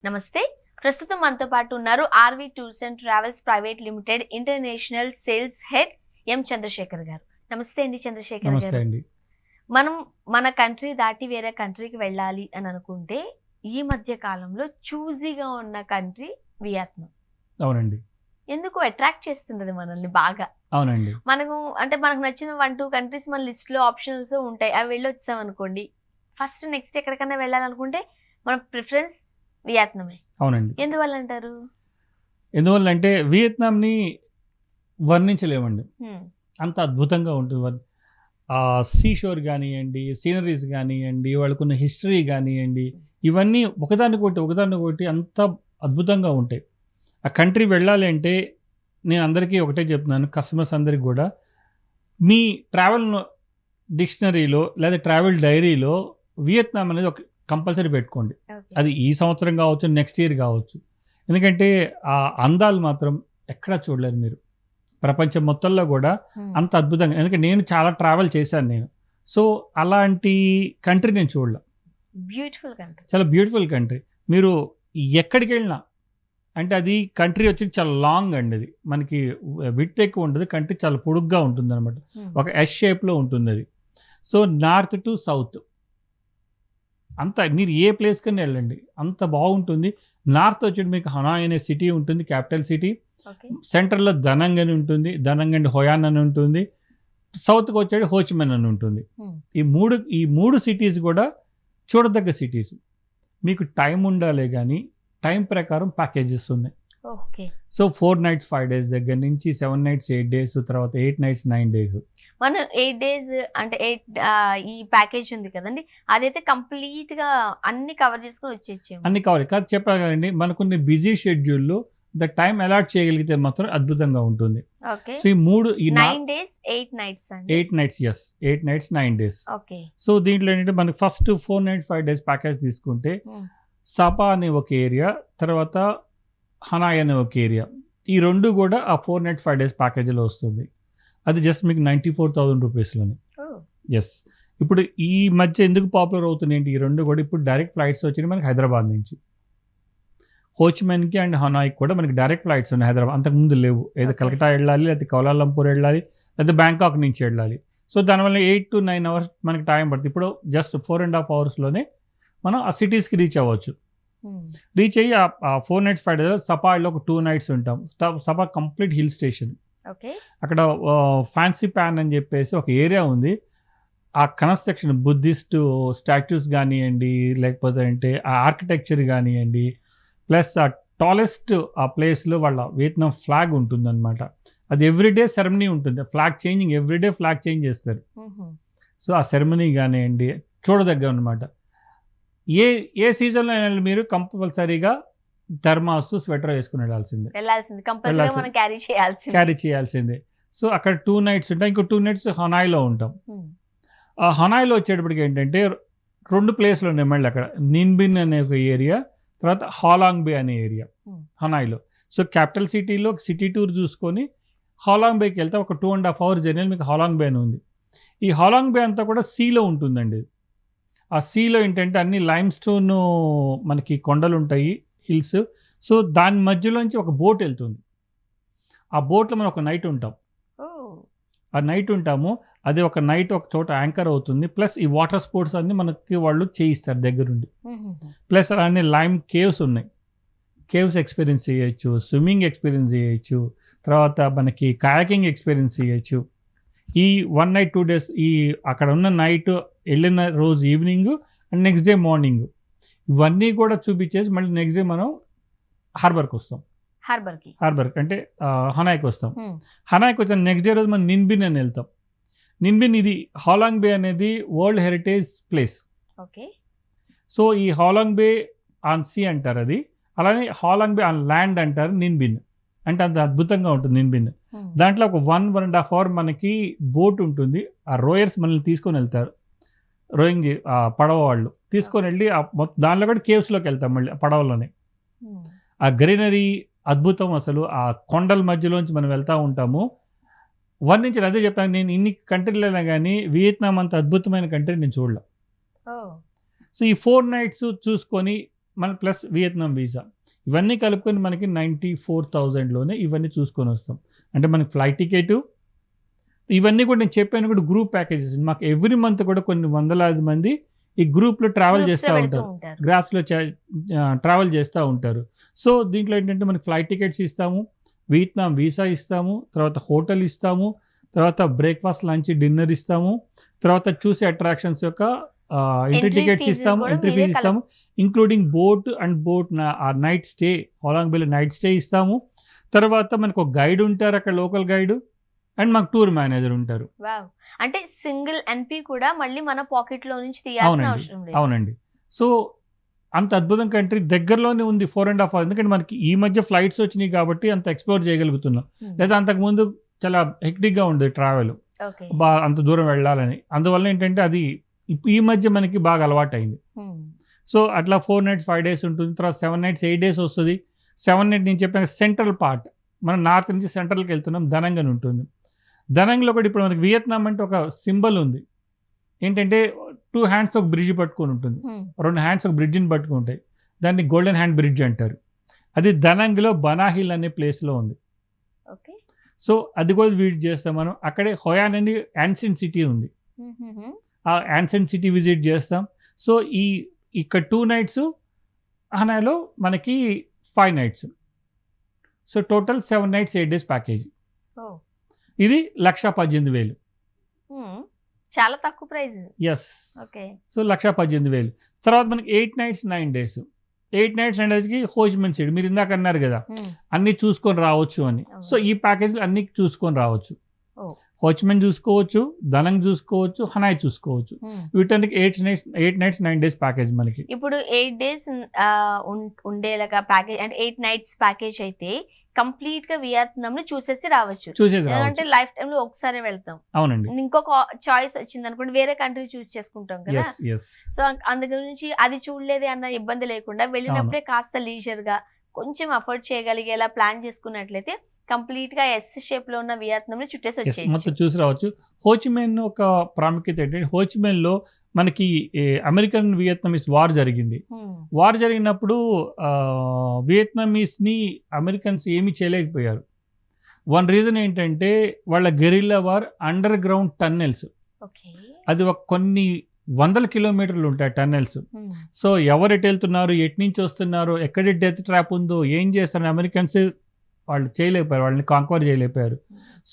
నమస్తే. ప్రస్తుతం మనతో పాటు ఉన్నారు RV tours and travels private limited international sales head M Chandrasekhar garu. నమస్తే అండి చంద్రశేఖర్ నమస్తే గారు. అండి. మనం మన కంట్రీ దాటి వేరే కంట్రీకి వెళ్ళాలి అని అనుకుంటే ఈ మధ్య కాలంలో చూజీగా ఉన్న కంట్రీ వియత్నాం. అవునండి. ఎందుకు అట్రాక్ట్ చేస్తున్నది మనల్ని బాగా. అవునండి. మనకు నచ్చిన 1-2 కంట్రీస్ మన లిస్ట్ లో ఆప్షన్స్ ఉంటాయి. అవి వెళ్ళొచ్చాం అనుకోండి, ఫస్ట్ నెక్స్ట్ ఎక్కడికైనా వెళ్ళాలనుకుంటే మన ప్రిఫరెన్స్ వియత్నామే. అవునండి. ఎందువల్ల అంటారు? ఎందువల్లంటే వియత్నాంని వర్ణించలేమండి. హ్మ్. అంత అద్భుతంగా ఉంటుంది. సీ షోర్ గానియండి, సీనరీస్ గానియండి, వాళ్ళకున్న హిస్టరీ గానియండి, ఇవన్నీ ఒకదానికొకటి అంత అద్భుతంగా ఉంటాయి. ఆ కంట్రీ వెళ్ళాలి అంటే నేను అందరికీ ఒకటే చెప్తున్నాను, కస్టమర్స్ అందరికి గూడా, మీ ట్రావెల్ డిక్షనరీలో లేదా ట్రావెల్ డైరీలో వియత్నాం అనేది ఒక కంపల్సరీ పెట్టుకోండి. ఓకే. అది ఈ సంవత్సరం కావచ్చు, నెక్స్ట్ ఇయర్ కావచ్చు. ఎందుకంటే ఆ అందాలు మాత్రం ఎక్కడా చూడలేరు మీరు. ప్రపంచం మొత్తంలో కూడా హ్మ్. అంత అద్భుతంగా, ఎందుకంటే నేను చాలా ట్రావెల్ చేశాను నేను. సో అలాంటి కంట్రీ నేను చూడలే. Beautiful country. చాలా బ్యూటిఫుల్ కంట్రీ. మీరు ఎక్కడికి వెళ్ళినా, అంటే అది కంట్రీ వచ్చి చాలా లాంగ్ అండి. అది మనకి విడ్త్ ఎక్కువ ఉంటుంది, కంట్రీ చాలా పొడుగ్గా ఉంటుంది అనమాట. ఒక ఎస్ షేప్లో ఉంటుంది అది. సో నార్త్ టు సౌత్ అంతా మీరు ఏ ప్లేస్ కన్నా వెళ్ళండి, అంత బాగుంటుంది. నార్త్ వచ్చి మీకు హనాయ్ అనే సిటీ ఉంటుంది, క్యాపిటల్ సిటీ. ఓకే. సెంటర్లో దనంగ్ అని ఉంటుంది, దనంగ్ అండ్ హోయాన్ అని ఉంటుంది. సౌత్కి వచ్చేది హోచిమెన్ అని ఉంటుంది. Hmm. ఈ మూడు సిటీస్ కూడా చూడదగ్గ సిటీస్. మీకు టైం ఉండాలి కానీ టైం ప్రకారం ప్యాకేజెస్ ఉన్నాయి. ఓకే. సో 4 nights 5 days దగ్గర నుంచి 7 nights 8 days, తర్వాత 8 nights 9 days. మనం 8 days అంటే 8 ఈ ప్యాకేజ్ ఉంది కదండి, అదైతే కంప్లీట్ గా అన్ని కవర్ చేసుకుని వచ్చేచ్చాము. అన్ని కావాలి కాదు, చెప్పాను కదండి, మనకున్న బిజీ షెడ్యూల్లో ద టైం అలాట్ చేయగలిగితే మాత్రం అద్భుతంగా ఉంటుంది. ఓకే. సో ఈ 9 days 8 nights అండి. 8 nights, yes, 8 nights 9 days. Okay. So దీంట్లో ఏంటంటే మనకి ఫస్ట్ 4 nights 5 days ప్యాకేజ్ తీసుకుంటే సపా అనే ఒక ఏరియా, తర్వాత హనాయ్ అనే ఒక ఏరియా, ఈ రెండు కూడా ఆ 4 nights 5 days ప్యాకేజీలో వస్తుంది. అది జస్ట్ మీకు 94,000 రూపీస్లోనే. ఎస్. ఇప్పుడు ఈ మధ్య ఎందుకు పాపులర్ అవుతున్నాయి ఈ రెండు కూడా, ఇప్పుడు డైరెక్ట్ ఫ్లైట్స్ వచ్చినాయి మనకి హైదరాబాద్ నుంచి. హోచిమెన్కి అండ్ హనాయ్కి కూడా మనకి డైరెక్ట్ ఫ్లైట్స్ ఉన్నాయి హైదరాబాద్, అంతకుముందు లేవు. ఏదో కలకటా వెళ్ళాలి, లేకపోతే కౌలాలంపూర్ వెళ్ళాలి, లేకపోతే బ్యాంకాక్ నుంచి వెళ్ళాలి. సో దానివల్ల 8 to 9 hours మనకి టైం పడుతుంది. ఇప్పుడు జస్ట్ 4.5 hours మనం ఆ సిటీస్కి రీచ్ అవ్వచ్చు. రీచ్ అయ్యి ఆ 4 nights 5 days సపాలో ఒక 2 nights ఉంటాం. Supper complete hill station. Okay. అక్కడ ఫ్యాన్సీ ప్యాన్ అని చెప్పేసి ఒక ఏరియా ఉంది. ఆ కన్స్ట్రక్షన్ బుద్ధిస్ట్ స్టాచ్యూస్ కానివ్వండి, లేకపోతే అంటే ఆ ఆర్కిటెక్చర్ కానివ్వండి, ప్లస్ ఆ టాలెస్ట్ ఆ ప్లేస్లో వాళ్ళ వియత్నాం ఫ్లాగ్ ఉంటుందన్నమాట. అది ఎవ్రీడే సెరమనీ ఉంటుంది, flag changing, everyday flag change చేస్తారు. సో ఆ సెరమనీ కానివ్వండి చూడదగ్గ అనమాట. ఏ సీజన్లో అయినా మీరు కంపల్సరీగా థర్మాస్ స్వెటర్ వేసుకుని క్యారీ చేయాల్సిందే. సో అక్కడ 2 nights ఉంటాం, ఇంకో 2 nights హనాయ్లో ఉంటాం. ఆ హనాయ్లో వచ్చేటప్పటికి ఏంటంటే 2 ప్లేస్లు ఉన్నాయి మళ్ళీ అక్కడ. నిన్బిన్ అనే ఒక ఏరియా, తర్వాత హాలాంగ్ బే అనే ఏరియా హనాయ్లో. సో క్యాపిటల్ సిటీలో సిటీ టూర్ చూసుకొని హాలాంగ్ బేకి వెళ్తే ఒక 2.5 hours జర్నీ మీకు హాలాంగ్ బే అని ఉంది. ఈ హాలాంగ్ బే అంతా కూడా సీలో ఉంటుందండి. ఆ సీలో ఏంటంటే అన్ని లైమ్ స్టోన్ మనకి కొండలు ఉంటాయి, హిల్స్. సో దాని మధ్యలోంచి ఒక బోట్ వెళ్తుంది. ఆ బోట్లో మనం ఒక నైట్ ఉంటాం. ఆ నైట్ ఉంటాము, అది ఒక నైట్ ఒక చోట యాంకర్ అవుతుంది. ప్లస్ ఈ వాటర్ స్పోర్ట్స్ అన్ని మనకి వాళ్ళు చేయిస్తారు దగ్గరుండి. ప్లస్ అలానే లైమ్ కేవ్స్ ఉన్నాయి, కేవ్స్ ఎక్స్పీరియన్స్ చేయొచ్చు, స్విమ్మింగ్ ఎక్స్పీరియన్స్ చేయొచ్చు, తర్వాత మనకి కయాకింగ్ ఎక్స్పీరియన్స్ చేయొచ్చు. ఈ 1 night 2 days ఈ అక్కడ ఉన్న నైట్, వెళ్ళిన రోజు evening and next day morning, ఇవన్నీ కూడా చూపించేసి మళ్ళీ నెక్స్ట్ డే మనం హార్బర్కి వస్తాం. హార్బర్కి అంటే హనాయ్కి వస్తాం. హనాయ్కి వచ్చిన నెక్స్ట్ డే రోజు మనం నిన్బిన్ అని వెళ్తాం. నిన్బిన్ ఇది హాలాంగ్ బే అనేది world heritage place. Okay. So ఈ హాలాంగ్ బే ఆన్ సీ అంటారు అది, అలానే హాలాంగ్ బే ఆన్ ల్యాండ్ అంటారు నిన్బిన్. అంటే అంత అద్భుతంగా ఉంటుంది నిన్బిన్. దాంట్లో ఒక 1.5 hour మనకి బోట్ ఉంటుంది. ఆ రోయర్స్ మనల్ని తీసుకొని వెళ్తారు, రోయింగ్ పడవ వాళ్ళు తీసుకొని వెళ్ళి దాంట్లో కూడా కేవ్స్లోకి వెళ్తాం మళ్ళీ పడవలోనే. ఆ గ్రీనరీ అద్భుతం అసలు. ఆ కొండల మధ్యలోంచి మనం వెళ్తూ ఉంటాము. వర్ణించాలి, అదే చెప్పాను నేను, ఇన్ని కంట్రీలైనా కానీ వియత్నాం అంత అద్భుతమైన కంట్రీ నేను చూడలే. సో ఈ 4 nights చూసుకొని మన ప్లస్ వియత్నాం వీసా ఇవన్నీ కలుపుకొని మనకి 94,000లోనే ఇవన్నీ చూసుకొని వస్తాం. అంటే మనకి ఫ్లైట్ టికెట్ ఇవన్నీ కూడా నేను చెప్పాను కూడా గ్రూప్ ప్యాకేజెస్. మాకు ఎవ్రీ మంత్ కూడా కొన్ని వందలాది మంది ఈ గ్రూప్లో ట్రావెల్ చేస్తూ ఉంటారు, గ్రాప్స్లో ట్రావెల్ చేస్తూ ఉంటారు. సో దీంట్లో ఏంటంటే మనకి ఫ్లైట్ టికెట్స్ ఇస్తాము, వియత్నాం వీసా ఇస్తాము, తర్వాత హోటల్ ఇస్తాము, తర్వాత బ్రేక్ఫాస్ట్ లంచ్ డిన్నర్ ఇస్తాము, తర్వాత చూసే అట్రాక్షన్స్ యొక్క ఎంట్రీ టికెట్స్ ఇస్తాము, ఎంట్రీ ఫీజ్ ఇస్తాము, including boat and boat night stay, Halong బేలో నైట్ స్టే ఇస్తాము. తర్వాత మనకు ఒక గైడ్ ఉంటారు అక్కడ, లోకల్ గైడ్, అండ్ మాకు టూర్ మేనేజర్ ఉంటారు. అంటే సింగిల్ ఎన్పి కూడా మళ్ళీ మన పాకెట్ లో నుంచి తీయాల్సిన అవసరం లేదు. అవునండి. సో అంత అద్భుతం కంట్రీ దగ్గరలోనే ఉంది, 4.5 hours. ఎందుకంటే మనకి ఈ మధ్య ఫ్లైట్స్ వచ్చినాయి కాబట్టి అంత ఎక్స్ప్లోర్ చేయగలుగుతున్నాం. లేదా అంతకుముందు చాలా హెక్టిక్గా ఉండేది ట్రావెల్, అంత దూరం వెళ్ళాలని. అందువల్ల ఏంటంటే అది ఈ మధ్య మనకి బాగా అలవాటు అయింది. సో అట్లా 4 nights 5 days ఉంటుంది. తర్వాత 7 nights 8 days వస్తుంది. 7 nights నేను చెప్పాను సెంట్రల్ పార్ట్, మనం నార్త్ నుంచి సెంట్రల్కి వెళ్తున్నాం, ధనంగ్ అని ఉంటుంది. ధనంగ్లో కూడా ఇప్పుడు మనకి వియత్నాం అంటే ఒక సింబల్ ఉంది ఏంటంటే 2 hands ఒక బ్రిడ్జ్ పట్టుకొని ఉంటుంది, 2 hands ఒక బ్రిడ్జిని పట్టుకుని ఉంటాయి. దాన్ని గోల్డెన్ హ్యాండ్ బ్రిడ్జ్ అంటారు. అది ధనంగ్లో బనాహిల్ అనే ప్లేస్లో ఉంది. సో అది కూడా విజిట్ చేస్తాం మనం. అక్కడే హొయాన్ అని యాన్సెంట్ సిటీ ఉంది, ఆ యాన్సెంట్ సిటీ విజిట్ చేస్తాం. సో ఇక్కడ 2 nights, హనాయ్లో మనకి 5 nights. So total 7 nights 8 days package. ఇది 1,18,000. చాలా తక్కువ ప్రైస్. ఎస్. సో 1,18,000. తర్వాత మనకి 8 nights 9 days. 8 nights 9 daysకి Ho Chi Minh city, మీరు ఇందాక అన్నారు కదా అన్నీ చూసుకొని రావచ్చు అని. సో ఈ ప్యాకేజ్లో అన్నీ చూసుకొని రావచ్చు. హోచిమిన్ చూసుకోవచ్చు, ధనంగ్ చూసుకోవచ్చు, హనాయ్ చూసుకోవచ్చు. వీటానికి 8 nights 9 days ప్యాకేజ్ మనకి. ఇప్పుడు 8 days ఉండేలాగా ప్యాకేజ్ అంటే 8 nights ప్యాకేజ్ అయితే కంప్లీట్ గా వియత్నాం ని చూసేసి రావచ్చు. ఎందుకంటే లైఫ్ టైమ్ లో ఒకసారి వెళ్తాం. అవునండి. ఇంకొక చాయిస్ వచ్చింది అనుకోండి, వేరే కంట్రీ చూస్ చేసుకుంటాం కదా. సో అందు గురించి అది చూడలేదే అన్న ఇబ్బంది లేకుండా వెళ్ళినప్పుడే కాస్త లీజర్ గా కొంచెం అఫోర్డ్ చేయగలిగేలా ప్లాన్ చేసుకున్నట్లయితే కంప్లీట్ గా ఎస్ షేప్ లో ఉన్న వియత్నాం ని చుట్టేసి వచ్చేయచ్చు, మొత్తం చూసి రావచ్చు. హోచిమిన్ ఒక ప్రాముఖ్యత ఏంటంటే హోచిమిన్ లో మనకి అమెరికన్ వియత్నామీస్ వార్ జరిగింది. వార్ జరిగినప్పుడు వియత్నామీస్ని అమెరికన్స్ ఏమీ చేయలేకపోయారు. వన్ రీజన్ ఏంటంటే వాళ్ళ guerrilla war, under ground tunnels. అది కొన్ని 100 kilometers ఉంటాయి టన్నెల్స్. సో ఎవరు ఎటు వెళ్తున్నారు, ఎటు నుంచి వస్తున్నారు, ఎక్కడ డెత్ ట్రాప్ ఉందో, ఏం చేస్తారు అమెరికన్స్ వాళ్ళు చేయలేకపోయారు, వాళ్ళని కాంక్వర్ చేయలేకపోయారు.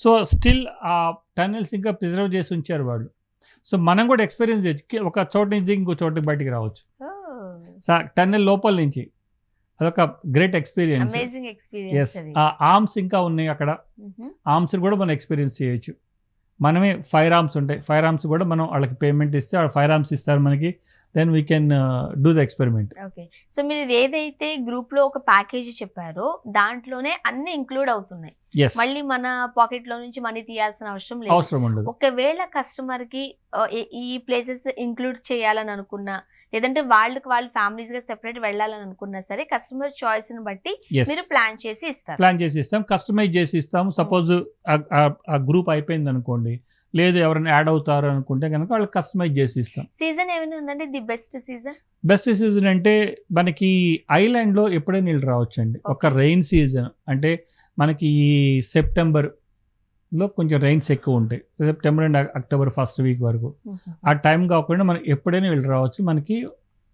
సో స్టిల్ ఆ టన్నెల్స్ ఇంకా ప్రిజర్వ్ చేసి ఉంచారు వాళ్ళు. సో మనం కూడా ఎక్స్పీరియన్స్ చేయొచ్చు, ఒక చోట నుంచి ఇంకో చోటకి బయటికి రావచ్చు టన్నెల్ లోపల నుంచి. అదొక గ్రేట్ ఎక్స్పీరియన్స్. ఎస్. ఆ ఆర్మ్స్ ఇంకా ఉన్నాయి అక్కడ, ఆర్మ్స్ కూడా మనం ఎక్స్పీరియన్స్ చేయొచ్చు. మనమే 5 arms ఉంటాయి, 5 arms కూడా మనం వాళ్ళకి పేమెంట్ ఇస్తే 5 arms ఇస్తారు మనకి. Then we can do the experiment. Okay. So మీరు ఏదైతే గ్రూప్ లో ఒక ప్యాకేజ్ చెప్పారో దాంట్లోనే అన్ని ఇంక్లూడ్ అవుతున్నాయి. మళ్ళీ మన పాకెట్ లో నుంచి మనీ తీయాల్సిన అవసరం లేదు. ఒకవేళ కస్టమర్ కి ఈ ప్లేసెస్ ఇంక్లూడ్ చేయాలని అనుకున్నా, లేదంటే వాళ్ళు ఫ్యామిలీస్ గా సెపరేట్ వెళ్ళాలని అనుకున్నా సరే కస్టమర్ చాయిస్ ని బట్టి మీరు ప్లాన్ చేసి ఇస్తాం, కస్టమైజ్ చేసి ఇస్తాం. సపోజ్ ఆ గ్రూప్ అయిపోయింది అనుకోండి, లేదు ఎవరైనా యాడ్ అవుతారు అనుకుంటే కనుక వాళ్ళకి కస్టమైజ్ చేసి ఇస్తాం. సీజన్ ఏమైనా ఉందండి ది బెస్ట్ సీజన్ అంటే మనకి ఐలాండ్ లో ఎప్పుడైనా నీళ్ళు రావచ్చండి. ఒక రెయిన్ సీజన్ అంటే మనకి ఈ సెప్టెంబర్లో కొంచెం రెయిన్స్ ఎక్కువ ఉంటాయి, September and October first week వరకు. ఆ టైం కాకుండా మనం ఎప్పుడైనా వెళ్ళి రావచ్చు మనకి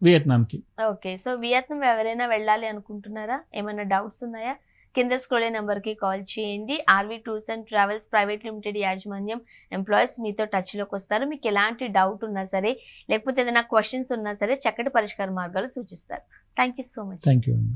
వియత్నాంకి. ఓకే. సో వియత్నాం ఎవరైనా వెళ్ళాలి అనుకుంటున్నారా, ఏమైనా డౌట్స్ ఉన్నాయా? కింద స్క్రోల్ నెంబర్ కి కాల్ చేయండి. RV tours and travels private limited యాజమాన్యం ఎంప్లాయీస్ మీతో టచ్ లోకి వస్తారు. మీకు ఎలాంటి డౌట్ ఉన్నా సరే, లేకపోతే ఏదైనా క్వశ్చన్స్ ఉన్నా సరే చక్కటి పరిష్కార మార్గాలు సూచిస్తారు. Thank you so much. Thank you అండి.